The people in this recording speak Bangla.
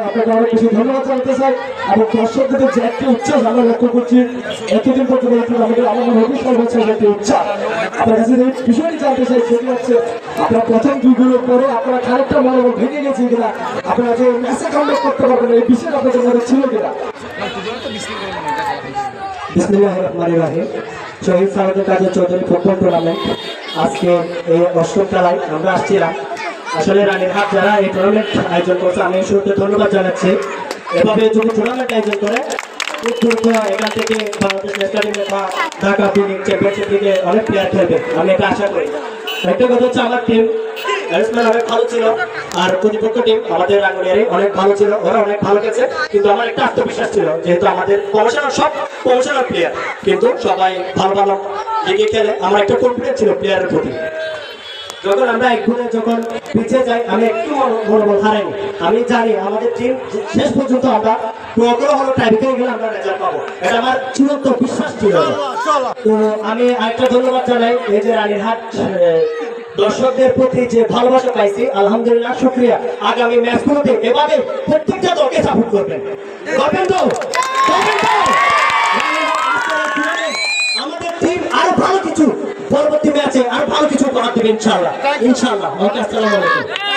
আপনাকে অনেক বেশি ধন্যবাদ জানাতে চাই এবং দর্শকদের যে একটি উচ্ছ্বাস আমরা লক্ষ্য করছি এতদিন পর্যন্ত আমাদের অভিষেক হচ্ছে একটি উচ্ছ্বাস আপনার কাছে যে বিষয়টি জানতে চাই সেটি হচ্ছে আপনার প্রথম দুইগুলোর পরে আপনারা খানিকটা মনোবল ভেঙে গেছে কিনা আপনারা যে ম্যাচে কামব্যাক করতে পারবেন এই বিষয়টা আপনাদের মধ্যে ছিল কিনা। বিসমিল্লাহির রহমানির রহিম। শহীদ সালাউদ্দিন কাজী চৌধুরী ফুটবল টুর্নামেন্ট আজকে এই অষ্টম খেলায় আমরা আসছিলাম। আসলে রানীরহাট যারা এই টুর্নামেন্ট আয়োজন করছে আমি শুরুতে ধন্যবাদ জানাচ্ছি। এভাবে যদি টুর্নামেন্ট আয়োজন করে খুব দ্রুত এখান থেকে বাংলাদেশ ন্যাশনাল টিম বা ঢাকা চ্যাম্পিয়নশিপ থেকে অনেক প্লেয়ার খেলবে আমি এটা আশা করি। একটা কথা হচ্ছে আমার টিম ব্যাটসম্যান অনেক ভালো ছিল আর প্রতিপক্ষ টিম আমাদের রাঙ্গুনিয়ারই অনেক ভালো ছিল, ওরা অনেক ভালো খেলছে কিন্তু আমার একটা আত্মবিশ্বাস ছিল যেহেতু আমাদের প্রফেশনাল প্লেয়ার কিন্তু সবাই ভালো ভালো লিগে খেলে আমার একটা কনফিডেন্স ছিল প্লেয়ারের প্রতি। যখন আমরা এক গুণে যখন পিছিয়ে যাই আমি একটু মনোবল হারাইনি। আমি জানি আমাদের টিম শেষ পর্যন্ত আমরা হলো টাইব্রেকারে গেলে আমরা রেজাল্ট পাবো, এটা আমার চূড়ান্ত বিশ্বাস ছিল। তো আমি আরেকটা ধন্যবাদ জানাই এই যে রানীরহাট দর্শকদের প্রতি যে ভালোবাসা পাইছি আলহামদুলিল্লাহ শুকরিয়া। আগামী ম্যাচগুলোতে এভাবে প্রত্যেকটা দলকে সাপোর্ট করবেন। আমাদের টিম আরো ভালো কিছু পরবর্তী ম্যাচে আরো ভালো কিছু উপহার দেবে ইনশাআল্লাহ। ওকে, আসসালামু আলাইকুম।